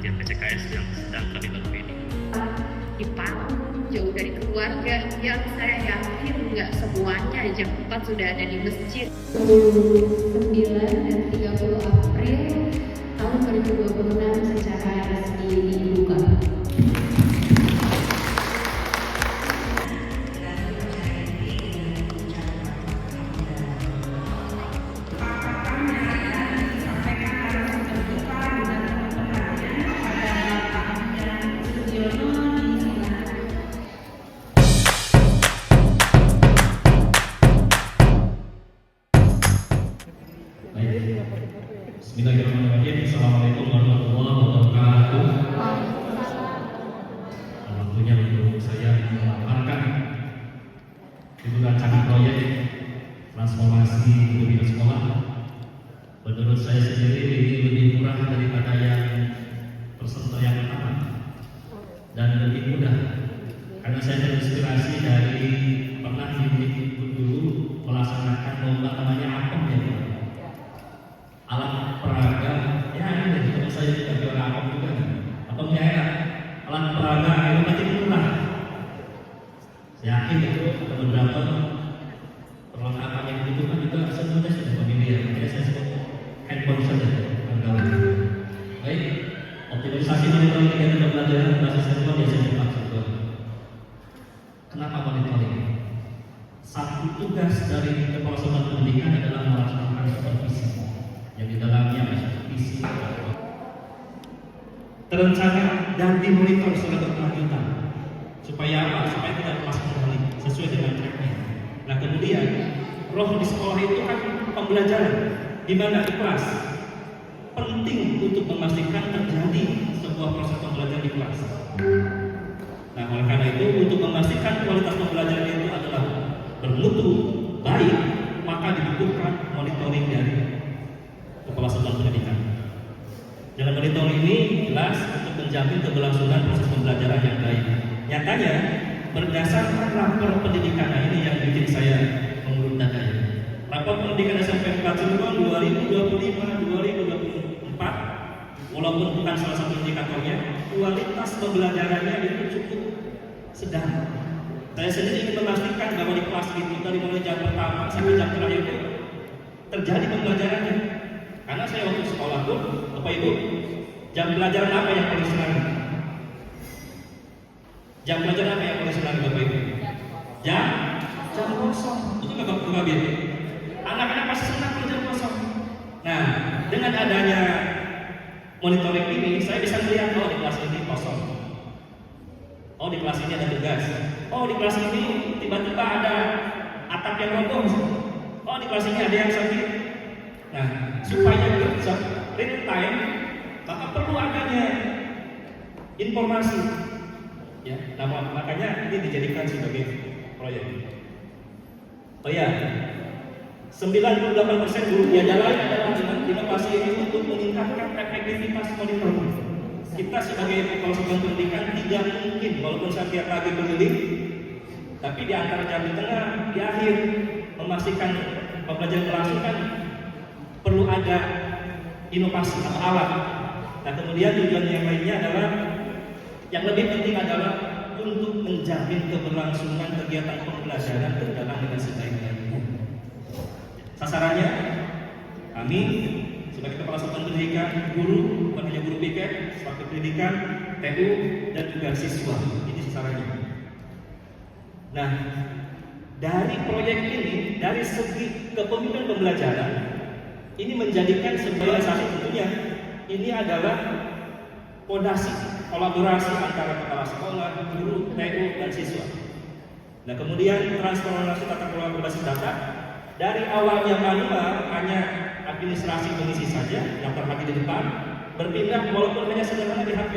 pelatihan PCKS yang sedang kami lalui ini. Di Palu, jauh dari keluarga, yang saya yakin nggak semuanya jam 4 sudah ada di masjid. 29 dan 30 April tahun 2026 secara resmi dibuka. Bismillahirrahmanirrahim. Assalamualaikum warahmatullahi wabarakatuh. Waktunya untuk saya memaparkan itu rancangan proyek transformasi pendidikan sekolah. Menurut saya sendiri ini lebih murah daripada yang peserta yang pertama dan lebih mudah karena saya terinspirasi dari pernah ikut dulu melaksanakan lomba namanya APEM ya, alat peraga ya ini juga saya juga juara APEM juga APEM-nya enak, alat peraga itu pasti murah. Saya yakin itu ada beberapa perlengkapan yang dibutuhkan juga semuanya sudah familiar. Makanya saya sebut handphone saja kawan-kawan. Baik, optimalisasi monitoring kegiatan pembelajaran berbasis handphone ya saya maksud. Kenapa monitoring? Satu tugas dari kepala satuan pendidikan adalah melaksanakan supervisi yang di dalamnya supervisi terencana dan dimonitor secara berkelanjutan supaya apa? Supaya tidak lepas kendali sesuai dengan tracknya. Nah kemudian roh di sekolah itu kan pembelajaran di mana di kelas penting untuk memastikan terjadi sebuah proses pembelajaran di kelas. Nah oleh karena itu untuk memastikan kualitas pembelajaran itu adalah bermutu baik maka dibutuhkan monitoring dari kepala satuan pendidikan. Dalam monitoring ini jelas untuk menjamin keberlangsungan proses pembelajaran yang baik. Nyatanya berdasarkan rapor pendidikan, nah ini yang bikin saya mengurut datanya. Rapor pendidikan SMP 4 Cirebon 2025-2024, walaupun bukan salah satu indikatornya, kualitas pembelajarannya itu cukup sedang. Saya sendiri ingin memastikan bahwa di kelas itu dari mulai jam pertama sampai jam terakhir itu terjadi pembelajarannya. Karena saya waktu sekolah pun, Bapak Ibu, jam pelajaran apa yang paling senang? Jam pelajaran apa yang paling senang Bapak Ibu? Jam kosong. Itu nggak Bapak Ibu? Anak-anak pasti senang kalau jam kosong. Nah, dengan adanya monitoring ini, saya bisa melihat oh di kelas ini kosong. Oh di kelas ini ada tugas. Oh di kelas ini tiba-tiba ada atap yang roboh. Oh di kelas ini ada yang sakit. Nah, supaya bisa real time, maka perlu adanya informasi. Ya, makanya ini dijadikan sebagai proyek. Oh ya, 98% guru yang jalan adalah dengan inovasi ini untuk meningkatkan efektivitas monitoring. Kita sebagai kepala satuan pendidikan tidak mungkin, walaupun setiap pagi berkeliling, tapi di antara jam di tengah, di akhir, memastikan pembelajaran berlangsung kan perlu ada inovasi atau alat. Nah kemudian tujuan yang lainnya adalah yang lebih penting adalah untuk menjamin keberlangsungan kegiatan pembelajaran berjalan dengan sebaik-baiknya. Sasarannya kami sebagai kepala satuan pendidikan, guru, bukan hanya guru BK, staf pendidikan, TU dan juga siswa. Ini sasarannya. Nah dari proyek ini, dari segi kepemimpinan pembelajaran, ini menjadikan sebuah satu tentunya ini adalah fondasi kolaborasi antara kepala sekolah, guru, TU dan siswa. Nah kemudian transformasi tata kelola berbasis data dari awalnya manual hanya administrasi pengisi saja yang terhati di depan berpindah walaupun hanya sederhana di HP.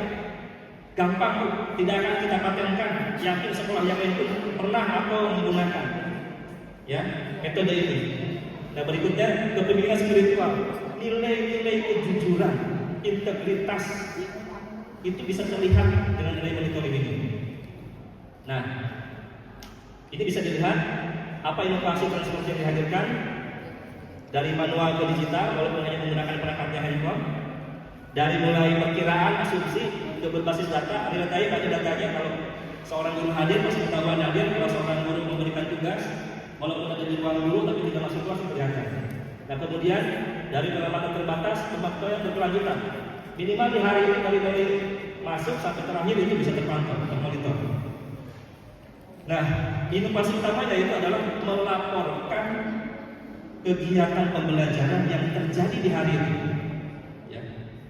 Gampang tidak akan kita patenkan. Yakin sekolah yang lain pun pernah atau menggunakan ya metode ini. Nah berikutnya kepemimpinan spiritual, nilai-nilai kejujuran, integritas itu bisa terlihat dengan nilai monitoring ini. Nah ini bisa dilihat apa inovasi transformasi yang dihadirkan dari manual ke digital walaupun hanya menggunakan perangkatnya handphone. Dari mulai perkiraan, asumsi, ke berbasis data, real time ada datanya. Kalau seorang guru hadir, masih ketahuan hadir. Kalau seorang guru memberikan tugas, walaupun ada di ruang guru tapi tidak masuk kelas, kelihatan. Nah kemudian dari pengamatan terbatas ke faktor yang berkelanjutan. Minimal di hari ini dari masuk sampai terakhir itu bisa terpantau, termonitor. Nah, inovasi utamanya itu adalah melaporkan kegiatan pembelajaran yang terjadi di hari itu, ya,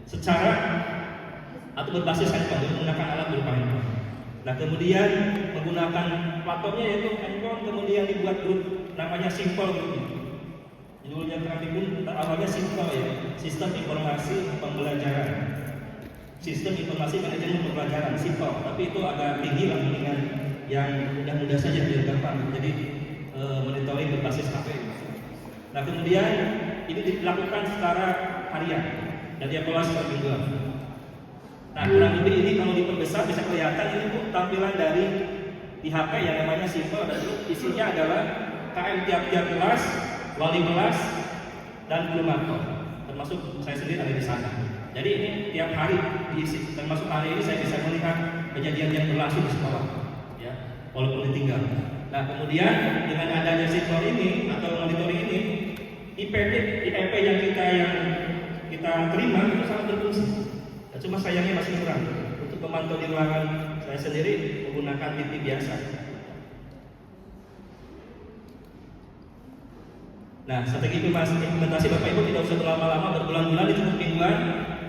secara atau berbasis handphone, menggunakan alat berupa handphone. Nah, kemudian menggunakan platformnya yaitu handphone, kemudian dibuat grup namanya Simple Group. Judulnya pun awalnya Simple, ya, Sistem Informasi Pembelajaran, Sistem Informasi Manajemen Pembelajaran, Simple. Tapi itu agak tinggi lah, dengan yang mudah-mudah saja biar gampang. Jadi monitoring berbasis HP. Nah kemudian ini dilakukan secara harian dan dievaluasi per mingguan. Nah kurang lebih ini kalau diperbesar bisa kelihatan ini Bu, tampilan dari di HP yang namanya Simple, dan itu isinya adalah KM tiap-tiap kelas, wali kelas, dan guru makro. Termasuk saya sendiri ada di sana. Jadi ini tiap hari diisi. Termasuk hari ini saya bisa melihat kejadian yang berlangsung di sekolah, ya, walaupun ditinggal. Nah kemudian dengan adanya Simple ini atau monitoring ini, IEP yang kita terima itu sangat berfungsi. Cuma sayangnya masih kurang. Untuk memantau di ruangan saya sendiri menggunakan TV biasa. Nah, strategi implementasi Bapak Ibu tidak usah berlama-lama, berbulan-bulan, itu cukup mingguan.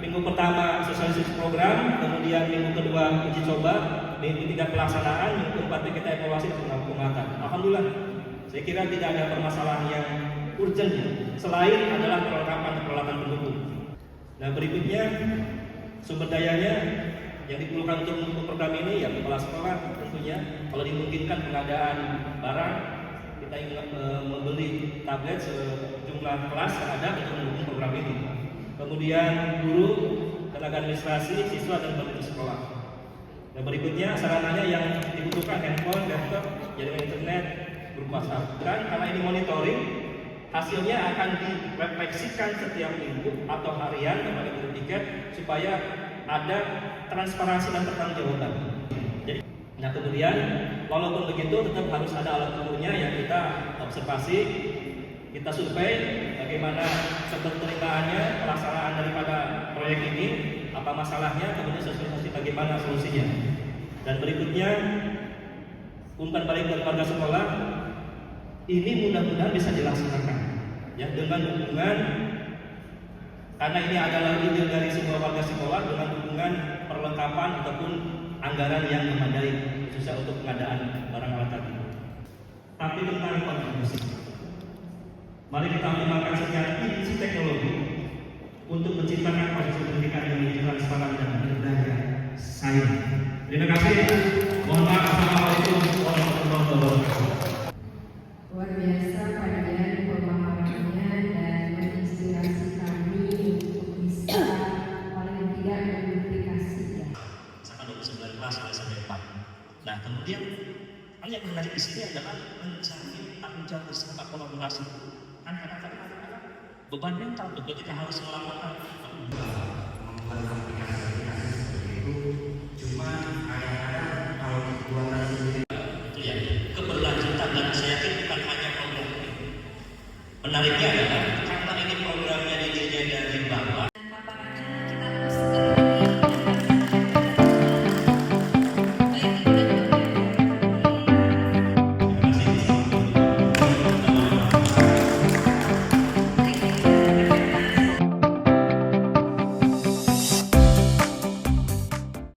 Minggu pertama sosialisasi program, kemudian minggu kedua uji coba, minggu ketiga pelaksanaan, minggu keempat kita evaluasi dan pengamatan. Alhamdulillah, saya kira tidak ada permasalahan yang urgent selain adalah perlengkapan peralatan pendukung. Nah, berikutnya sumber dayanya yang diperlukan untuk program ini ya kepala sekolah tentunya. Kalau dimungkinkan pengadaan barang, kita ingin membeli tablet sejumlah kelas yang ada untuk mendukung program ini. Kemudian guru, tenaga administrasi, siswa dan penduduk sekolah. Nah berikutnya sarananya yang dibutuhkan handphone, laptop, jaringan internet, grup WhatsApp. Dan karena ini monitoring, hasilnya akan direfleksikan setiap minggu atau harian kepada guru tiket supaya ada transparansi dan pertanggungjawaban. Jadi, nah kemudian walaupun begitu tetap harus ada alat ukurnya yang kita observasi, kita survei bagaimana penerimaannya, pelaksanaan daripada proyek ini, apa masalahnya, kemudian sosialisasi bagaimana solusinya. Dan berikutnya umpan balik dari warga sekolah ini mudah-mudahan bisa dilaksanakan, ya, dengan dukungan, karena ini adalah ide dari semua warga sekolah, dengan dukungan perlengkapan ataupun anggaran yang memadai khususnya untuk pengadaan barang alat tadi. Tapi tentang kontribusi, mari kita mengembangkan secara isi teknologi untuk menciptakan proses pendidikan yang lebih transparan dan berdaya saing. Terima kasih. Mohon maaf. Assalamualaikum warahmatullahi wabarakatuh. Luar biasa kajian pemahamannya dan menginspirasi kami untuk bisa paling tidak mengaplikasikan. Sama 29 kelas sampai 4. Nah kemudian hal yang menarik di sini adalah mencari tanggung jawab bersama, kolaborasi. Kan kadang-kadang beban mental ketika harus melakukan membuat aplikasi-aplikasi seperti itu. Cuma kadang-kadang kalau dibuat sendiri itu ya keberlanjutan, dan saya yakin bukan hanya program ini. Menariknya adalah